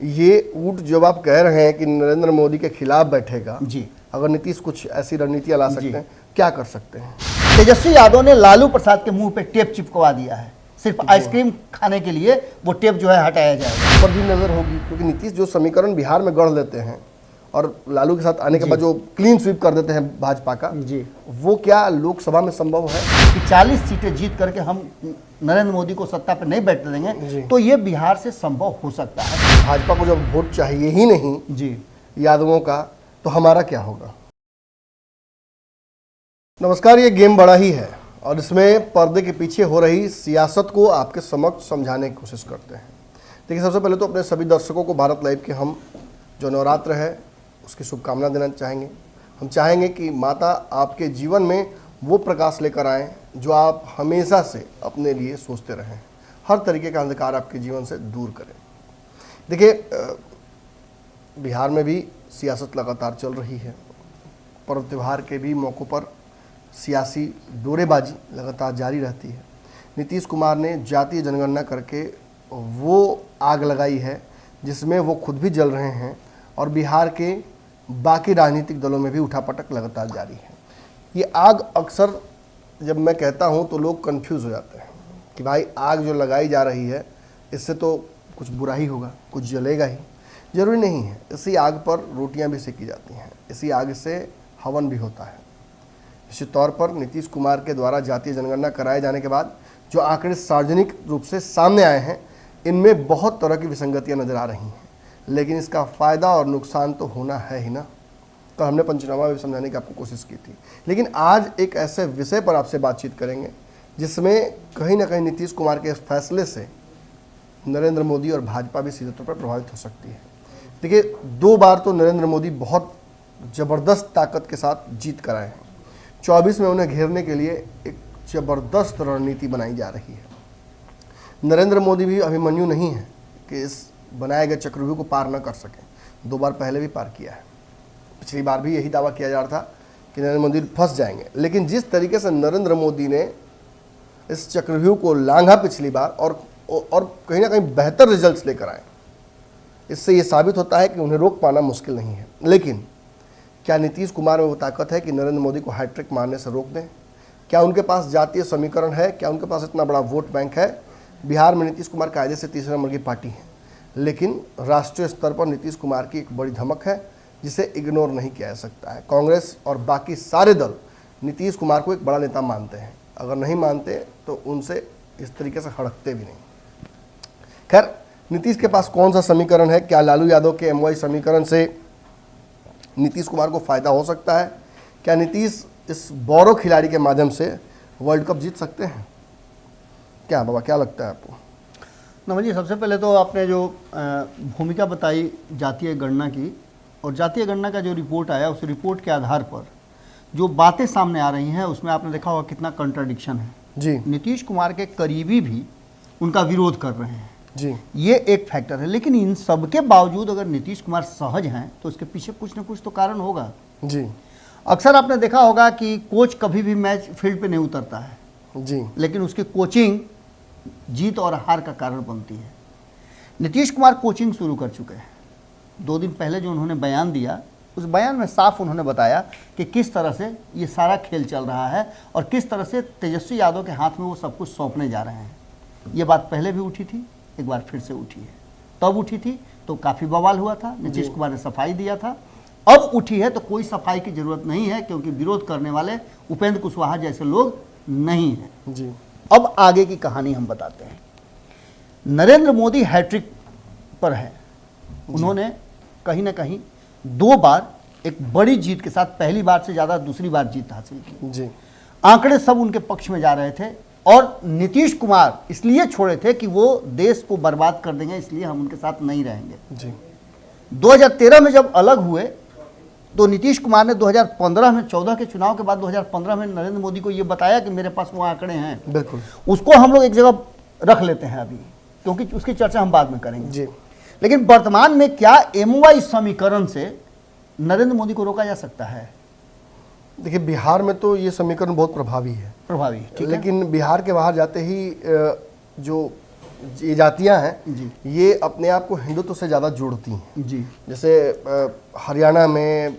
ये ऊँट जब आप कह रहे हैं कि नरेंद्र मोदी के खिलाफ बैठेगा जी, अगर नीतीश कुछ ऐसी रणनीतियां ला सकते हैं, क्या कर सकते हैं? तेजस्वी यादव ने लालू प्रसाद के मुंह पे टेप चिपकवा दिया है। सिर्फ आइसक्रीम खाने के लिए वो टेप जो है हटाया जाएगा। पर भी नजर होगी, क्योंकि नीतीश जो समीकरण बिहार में गढ़ लेते हैं और लालू के साथ आने के बाद जो क्लीन स्वीप कर देते हैं भाजपा का, जी, वो क्या लोकसभा में संभव है कि 40 सीटें जीत करके हम नरेंद्र मोदी को सत्ता पर नहीं बैठने देंगे, तो ये बिहार से संभव हो सकता है। भाजपा को जब वोट चाहिए ही नहीं जी, यादवों का, तो हमारा क्या होगा? नमस्कार, ये गेम बड़ा ही है और इसमें पर्दे के पीछे हो रही सियासत को आपके समक्ष समझाने की कोशिश करते हैं। देखिए, सबसे पहले तो अपने सभी दर्शकों को भारत लाइव के हम जो नवरात्र है उसकी शुभकामना देना चाहेंगे। हम चाहेंगे कि माता आपके जीवन में वो प्रकाश लेकर आएँ जो आप हमेशा से अपने लिए सोचते रहें, हर तरीके का अंधकार आपके जीवन से दूर करें। देखिए, बिहार में भी सियासत लगातार चल रही है। पर्व त्यौहार के भी मौक़ों पर सियासी डोरेबाजी लगातार जारी रहती है। नीतीश कुमार ने जातीय जनगणना करके वो आग लगाई है जिसमें वो खुद भी जल रहे हैं और बिहार के बाकी राजनीतिक दलों में भी उठापटक लगातार जारी है। ये आग अक्सर जब मैं कहता हूँ तो लोग कंफ्यूज हो जाते हैं कि भाई आग जो लगाई जा रही है इससे तो कुछ बुरा ही होगा, कुछ जलेगा ही। ज़रूरी नहीं है। इसी आग पर रोटियां भी सेकी जाती हैं, इसी आग से हवन भी होता है। निश्चित तौर पर नीतीश कुमार के द्वारा जातीय जनगणना कराए जाने के बाद जो आंकड़े सार्वजनिक रूप से सामने आए हैं, इनमें बहुत तरह की विसंगतियां नज़र आ रही हैं, लेकिन इसका फ़ायदा और नुकसान तो होना है ही ना। तो हमने पंचनामा भी समझाने की आपको कोशिश की थी, लेकिन आज एक ऐसे विषय पर आपसे बातचीत करेंगे जिसमें कहीं ना कहीं नीतीश कुमार के फैसले से नरेंद्र मोदी और भाजपा भी सीधे तौर पर प्रभावित हो सकती है। देखिए, 2 बार तो नरेंद्र मोदी बहुत ज़बरदस्त ताकत के साथ जीत कर आए हैं। 24 में उन्हें घेरने के लिए एक ज़बरदस्त रणनीति बनाई जा रही है। नरेंद्र मोदी भी अभिमन्यु नहीं है कि इस बनाए गए चक्रव्यूह को पार न कर सकें। 2 बार पहले भी पार किया है। पिछली बार भी यही दावा किया जा रहा था कि नरेंद्र मोदी फंस जाएंगे, लेकिन जिस तरीके से नरेंद्र मोदी ने इस चक्रव्यूह को लांघा पिछली बार और कहीं ना कहीं बेहतर रिजल्ट्स लेकर आए, इससे ये साबित होता है कि उन्हें रोक पाना मुश्किल नहीं है। लेकिन क्या नीतीश कुमार में वो ताकत है कि नरेंद्र मोदी को हैट्रिक मारने से रोक दें? क्या उनके पास जातीय समीकरण है? क्या उनके पास इतना बड़ा वोट बैंक है? बिहार में नीतीश कुमार कायदे से तीसरे नंबर की पार्टी है, लेकिन राष्ट्रीय स्तर पर नीतीश कुमार की एक बड़ी धमक है जिसे इग्नोर नहीं किया जा सकता है। कांग्रेस और बाकी सारे दल नीतीश कुमार को एक बड़ा नेता मानते हैं। अगर नहीं मानते तो उनसे इस तरीके से हड़कते भी नहीं। खैर, नीतीश के पास कौन सा समीकरण है? क्या लालू यादव के MY समीकरण से नीतीश कुमार को फ़ायदा हो सकता है? क्या नीतीश इस बोरो खिलाड़ी के माध्यम से वर्ल्ड कप जीत सकते हैं? क्या बाबा, क्या लगता है आपको? नमन जी, सबसे पहले तो आपने जो भूमिका बताई जातीय गणना की, और जातीय गणना का जो रिपोर्ट आया उस रिपोर्ट के आधार पर जो बातें सामने आ रही हैं उसमें आपने देखा होगा कितना कंट्राडिक्शन है जी। नीतीश कुमार के करीबी भी उनका विरोध कर रहे हैं जी, ये एक फैक्टर है। लेकिन इन सब के बावजूद अगर नीतीश कुमार सहज हैं तो उसके पीछे कुछ ना कुछ तो कारण होगा जी, अक्सर आपने देखा होगा कि कोच कभी भी मैच फील्ड पे नहीं उतरता है, जी, लेकिन उसकी कोचिंग जीत और हार का कारण बनती है। नीतीश कुमार कोचिंग शुरू कर चुके हैं। 2 दिन पहले जो उन्होंने बयान दिया, उस बयान में साफ उन्होंने बताया कि किस तरह से ये सारा खेल चल रहा है और किस तरह से तेजस्वी यादव के हाथ में वो सब कुछ सौंपने जा रहे हैं। ये बात पहले भी उठी थी, एक बार फिर से उठी है। तब उठी थी तो काफ़ी बवाल हुआ था, नीतीश कुमार ने सफाई दिया था। अब उठी है तो कोई सफाई की जरूरत नहीं है, क्योंकि विरोध करने वाले उपेंद्र कुशवाहा जैसे लोग नहीं हैं जी। अब आगे की कहानी हम बताते हैं। नरेंद्र मोदी हैट्रिक पर है। उन्होंने कहीं ना कहीं 2 बार एक बड़ी जीत के साथ, पहली बार से ज़्यादा दूसरी बार जीत हासिल की जी। आंकड़े सब उनके पक्ष में जा रहे थे और नीतीश कुमार इसलिए छोड़े थे कि वो देश को बर्बाद कर देंगे, इसलिए हम उनके साथ नहीं रहेंगे जी। 2013 में जब अलग हुए तो नीतीश कुमार ने 2015 में 14 के चुनाव के बाद 2015 में नरेंद्र मोदी को ये बताया कि मेरे पास वो आंकड़े हैं। बिल्कुल। उसको हम लोग एक जगह रख लेते हैं अभी, क्योंकि उसकी चर्चा हम बाद में करेंगे जी। लेकिन वर्तमान में क्या MY समीकरण से नरेंद्र मोदी को रोका जा सकता है? देखिए, बिहार में तो ये समीकरण बहुत प्रभावी है, प्रभावी, ठीक है। लेकिन बिहार के बाहर जाते ही जो ये जातियां हैं जी। ये अपने आप को हिंदुत्व से ज़्यादा जोड़ती हैं। जी जैसे हरियाणा में,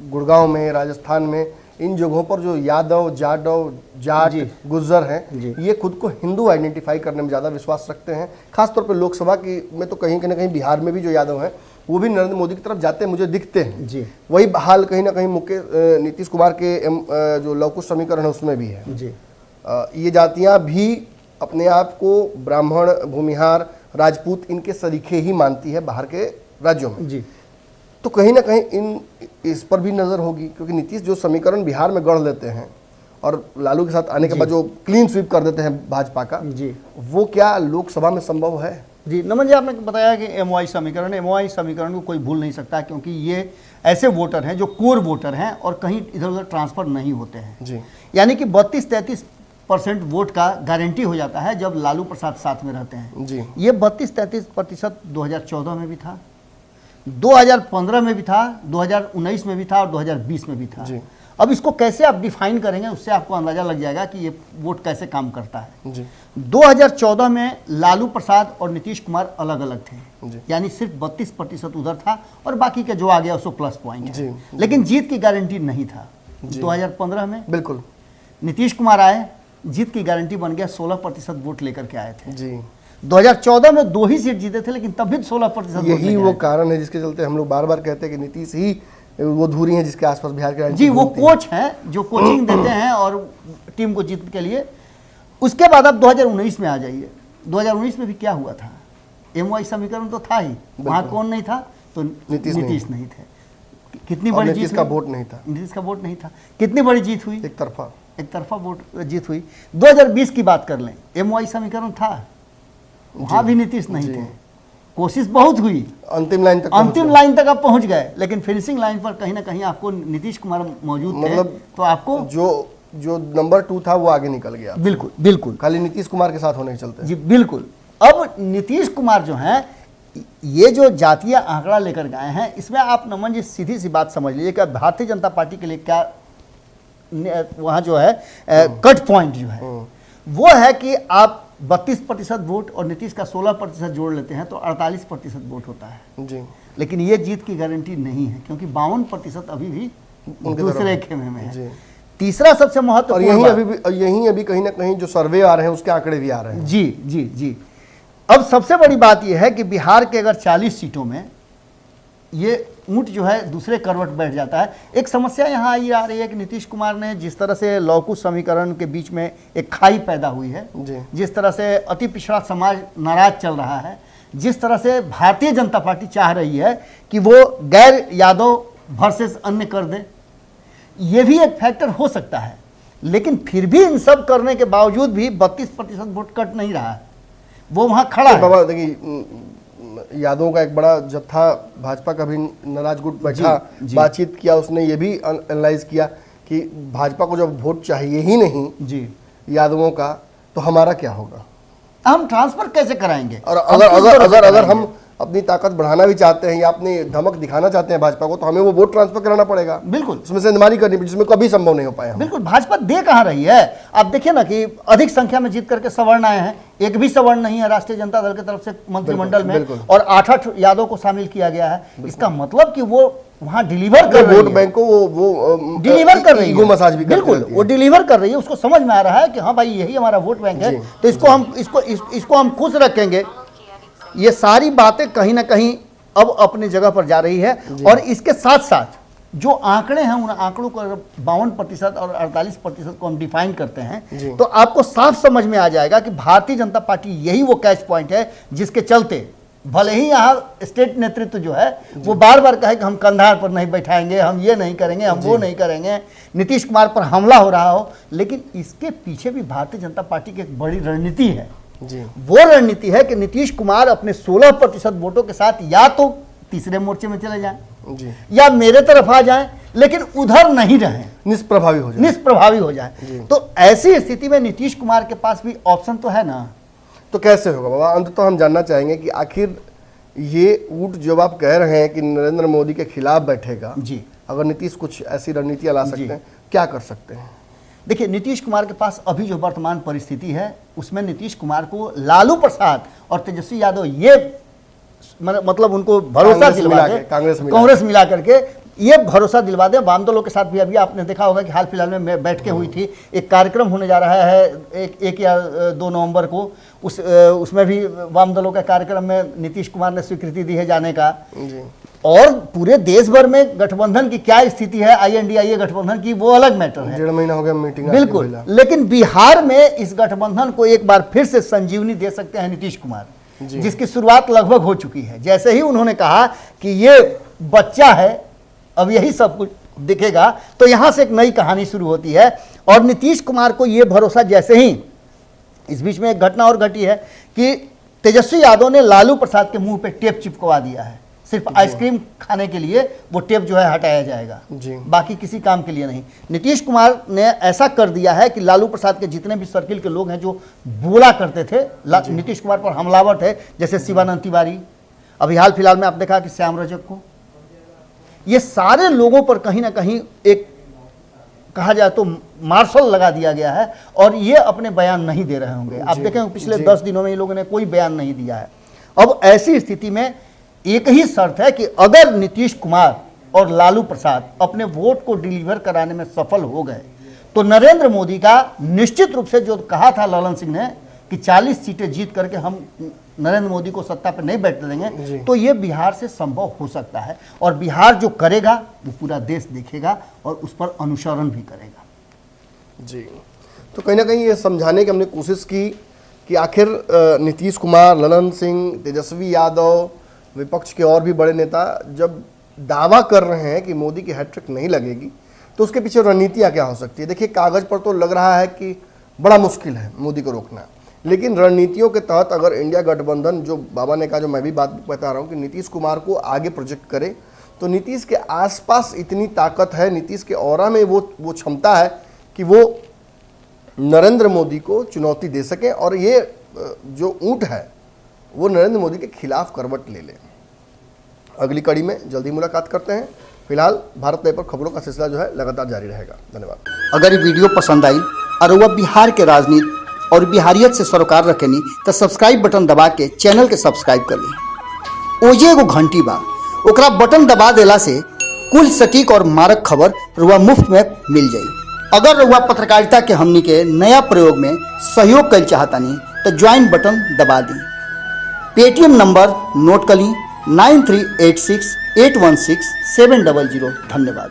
गुड़गांव में, राजस्थान में, इन जगहों पर जो यादव, जाट, जी। गुज्जर जी। हैं, ये खुद को हिंदू आइडेंटिफाई करने में ज़्यादा विश्वास रखते हैं। खासतौर पर लोकसभा की में तो कहीं ना कहीं बिहार में भी जो यादव हैं वो भी नरेंद्र मोदी की तरफ जाते हैं, मुझे दिखते हैं। जी वही हाल कहीं ना कहीं नीतीश कुमार के जो लव कुश समीकरण है उसमें भी है। जी ये जातियां भी अपने आप को ब्राह्मण, भूमिहार, राजपूत इनके सरीखे ही मानती है बाहर के राज्यों में। जी तो कहीं ना कहीं इस पर भी नज़र होगी, क्योंकि नीतीश जो समीकरण बिहार में गढ़ लेते हैं और लालू के साथ आने के बाद जो क्लीन स्वीप कर देते हैं भाजपा का, जी वो क्या लोकसभा में संभव है? जी नमन जी, आपने बताया कि एमओआई समीकरण को कोई भूल नहीं सकता, क्योंकि ये ऐसे वोटर हैं जो कोर वोटर हैं और कहीं इधर उधर ट्रांसफर नहीं होते हैं। जी। यानी कि 32-33% वोट का गारंटी हो जाता है जब लालू प्रसाद साथ में रहते हैं। जी। ये 32-33% 2014 में भी था, 2015 में भी था, 2019 में भी था और 2020 में भी था। जी। अब इसको कैसे आप डिफाइन करेंगे, उससे आपको अंदाजा लग जाएगा कि ये वोट कैसे काम करता है। जी। 2014 में लालू प्रसाद और नीतीश कुमार अलग अलग थे, जी। यानी सिर्फ 32% उधर था और बाकी के जो आ गया उसको प्लस पॉइंट है। जी। लेकिन जीत की गारंटी नहीं था। 2015 में बिल्कुल। नीतीश कुमार आए, जीत की गारंटी बन गया, 16% वोट लेकर के आए थे। जी। 2014 में 2 ही सीट जीते थे, लेकिन तब भी 16% यही वो कारण है जिसके चलते हम लोग बार बार कहते हैं कि नीतीश ही वो धुरी है जिसके आसपास बिहार के जी, वो कोच हैं जो कोचिंग देते हैं और टीम को जीतने के लिए। उसके बाद अब 2019 में आ जाइए। 2019 में भी क्या हुआ था? एमओआई समीकरण तो था ही, वहाँ कौन नहीं था? तो नीतीश नहीं थे। कितनी बड़ी जीत? नीतीश का वोट नहीं था। नीतीश का वोट नहीं था। कितनी बड़ी जीत हुई? एक तरफा वोट जीत हुई। 2020 की बात कर लें, एमओआई समीकरण था, वहाँ भी नीतीश नहीं थे। कोशिश बहुत हुई, अंतिम लाइन तक आप पहुंच गए, लेकिन फिनिशिंग लाइन पर कहीं ना कहीं आपको नीतीश कुमार मौजूद थे, मतलब तो आपको जो नंबर 2 था वो आगे निकल गया। बिल्कुल खाली नीतीश कुमार के साथ होने के चलते। जी बिल्कुल। अब नीतीश कुमार जो हैं, ये जो जातीय आंकड़ा लेकर गए हैं, इसमें आप नमन जी सीधी सी बात समझ लीजिए कि भारतीय जनता पार्टी के लिए क्या वहाँ जो है कट पॉइंट जो है वो है कि आप 32% वोट और नीतीश का 16% जोड़ लेते हैं तो 48% वोट होता है। जी। लेकिन ये जीत की गारंटी नहीं है, क्योंकि 52% अभी भी दूसरे खेमे में है। तीसरा सबसे महत्वपूर्ण, और यही अभी कहीं ना कहीं जो सर्वे आ रहे हैं उसके आंकड़े भी आ रहे हैं। जी जी जी। अब सबसे बड़ी बात यह है कि बिहार के अगर 40 सीटों में ये ऊंट जो है दूसरे करवट बैठ जाता है। एक समस्या यहाँ ये आ रही है कि नीतीश कुमार ने जिस तरह से लव कुश समीकरण के बीच में एक खाई पैदा हुई है, जिस तरह से अति पिछड़ा समाज नाराज चल रहा है, जिस तरह से भारतीय जनता पार्टी चाह रही है कि वो गैर यादव वर्सेस अन्य कर दे, ये भी एक फैक्टर हो सकता है। लेकिन फिर भी इन सब करने के बावजूद भी 32% वोट कट नहीं रहा है, वो वहाँ खड़ा है। बाबा देखिए, यादवों का एक बड़ा जत्था भाजपा का भी नाराज गुट बैठा, बातचीत किया, उसने ये भी एनालाइज किया कि भाजपा को जब वोट चाहिए ही नहीं जी यादवों का, तो हमारा क्या होगा? हम ट्रांसफर कैसे कराएंगे? और अगर हम अपनी ताकत बढ़ाना भी चाहते हैं या अपनी धमक दिखाना चाहते हैं भाजपा को, तो हमें वो वोट ट्रांसफर कराना पड़ेगा। बिल्कुल, उसमें से इंतजारी करनी पड़ी, जिसमें कभी संभव नहीं हो पाया। बिल्कुल। भाजपा दे कहाँ रही है? आप देखिए ना कि अधिक संख्या में जीत करके सवर्ण आए हैं, एक भी सवर्ण नहीं है राष्ट्रीय जनता दल की तरफ से मंत्रिमंडल में, और 8-8 यादव को शामिल किया गया है। इसका मतलब कि वो वहाँ डिलीवर कर रही है, वोट बैंक को वो डिलीवर कर रही है, मसाज भी बिल्कुल वो डिलीवर कर रही है। उसको समझ में आ रहा है कि हाँ भाई यही हमारा वोट बैंक है, तो इसको हम खुश रखेंगे। ये सारी बातें कहीं ना कहीं अब अपनी जगह पर जा रही है। और इसके साथ साथ जो आंकड़े हैं, उन आंकड़ों को 52% और 48% को हम डिफाइन करते हैं, तो आपको साफ समझ में आ जाएगा कि भारतीय जनता पार्टी यही वो कैच पॉइंट है जिसके चलते भले ही यहाँ स्टेट नेतृत्व जो है वो बार बार कहे कि हम कंधार पर नहीं बैठाएंगे, हम ये नहीं करेंगे, हम वो नहीं करेंगे, नीतीश कुमार पर हमला हो रहा हो, लेकिन इसके पीछे भी भारतीय जनता पार्टी की एक बड़ी रणनीति है। वो रणनीति है कि नीतीश कुमार अपने 16% वोटों के साथ या तो तीसरे मोर्चे में चले जाएं या मेरे तरफ आ जाएं, लेकिन उधर नहीं रहें, निष्प्रभावी हो जाए। तो ऐसी स्थिति में नीतीश कुमार के पास भी ऑप्शन तो है ना। तो कैसे होगा बाबा? अंत तो हम जानना चाहेंगे कि आखिर ये ऊंट जब आप कह रहे हैं कि नरेंद्र मोदी के खिलाफ बैठेगा, जी, अगर नीतीश कुछ ऐसी रणनीतियां ला सकते हैं, क्या कर सकते हैं? देखिए, नीतीश कुमार के पास अभी जो वर्तमान परिस्थिति है उसमें नीतीश कुमार को लालू प्रसाद और तेजस्वी यादव ये मतलब उनको भरोसा कांग्रेस दिलवा मिला दे, के, कांग्रेस मिला करके ये भरोसा दिलवा दे। वाम दलों के साथ भी अभी आपने देखा होगा कि हाल फिलहाल में बैठकें हुई थी, एक कार्यक्रम होने जा रहा है 1 या 2 नवंबर को, उसमें भी वाम दलों के कार्यक्रम में नीतीश कुमार ने स्वीकृति दी है जाने का। जी। और पूरे देश भर में गठबंधन की क्या स्थिति है, INDIA गठबंधन की, वो अलग मैटर है। 1.5 महीना हो गया मीटिंग। बिल्कुल, लेकिन बिहार में इस गठबंधन को एक बार फिर से संजीवनी दे सकते हैं नीतीश कुमार, जिसकी शुरुआत लगभग हो चुकी है। जैसे ही उन्होंने कहा कि ये बच्चा है, अब यही सब कुछ दिखेगा, तो यहां से एक नई कहानी शुरू होती है। और नीतीश कुमार को यह भरोसा, जैसे ही इस बीच में एक घटना और घटी है कि तेजस्वी यादव ने लालू प्रसाद के मुंह पे टेप चिपकवा दिया है, सिर्फ आइसक्रीम खाने के लिए वो टेप जो है हटाया जाएगा, बाकी किसी काम के लिए नहीं। नीतीश कुमार ने ऐसा कर दिया है कि लालू प्रसाद के जितने भी सर्किल के लोग हैं जो बोला करते थे नीतीश कुमार पर हमलावर थे, जैसे शिवानंद तिवारी, अभी हाल फिलहाल में आप देखा कि श्याम रजक को, ये सारे लोगों पर कहीं ना कहीं एक कहा जाए तो मार्शल लगा दिया गया है और ये अपने बयान नहीं दे रहे होंगे। आप देखें पिछले 10 दिनों में ये लोगों ने कोई बयान नहीं दिया है। अब ऐसी स्थिति में एक ही शर्त है कि अगर नीतीश कुमार और लालू प्रसाद अपने वोट को डिलीवर कराने में सफल हो गए तो नरेंद्र मोदी का निश्चित रूप से, जो कहा था ललन सिंह ने कि 40 सीटें जीत करके हम नरेंद्र मोदी को सत्ता पर नहीं बैठने देंगे, तो ये बिहार से संभव हो सकता है। और बिहार जो करेगा वो पूरा देश देखेगा और उस पर अनुसरण भी करेगा। जी, तो कहीं ना कहीं ये समझाने की हमने कोशिश की कि आखिर नीतीश कुमार, ललन सिंह, तेजस्वी यादव, विपक्ष के और भी बड़े नेता जब दावा कर रहे हैं कि मोदी की हैट्रिक नहीं लगेगी, तो उसके पीछे रणनीतियाँ क्या हो सकती है। देखिए, कागज़ पर तो लग रहा है कि बड़ा मुश्किल है मोदी को रोकना, लेकिन रणनीतियों के तहत अगर इंडिया गठबंधन, जो बाबा ने कहा, जो मैं भी बात बता रहा हूँ कि नीतीश कुमार को आगे प्रोजेक्ट करे, तो नीतीश के आसपास इतनी ताकत है, नीतीश के ऑरा में वो क्षमता है कि वो नरेंद्र मोदी को चुनौती दे सकें और ये जो ऊँट है वो नरेंद्र मोदी के खिलाफ करवट ले ले। अगली कड़ी में जल्दी मुलाकात करते हैं। फिलहाल भारत लाइव पर खबरों का सिलसिला जो है लगातार जारी रहेगा। धन्यवाद। अगर ये वीडियो पसंद आई और वह बिहार के राजनीति और बिहारियत से सरोकार रखेनी तो सब्सक्राइब बटन दबा के चैनल के सब्सक्राइब कर ली। ओजे एगो घंटी बा, ओकरा बटन दबा देला से कुल सटीक और मारक खबर रुआ मुफ्त में मिल जाई। अगर रुआ पत्रकारिता के हमनी के नया प्रयोग में सहयोग कर चाहतानी तो ज्वाइन बटन दबा दी। पेटीएम नंबर नोट कर ली 9386816700। धन्यवाद।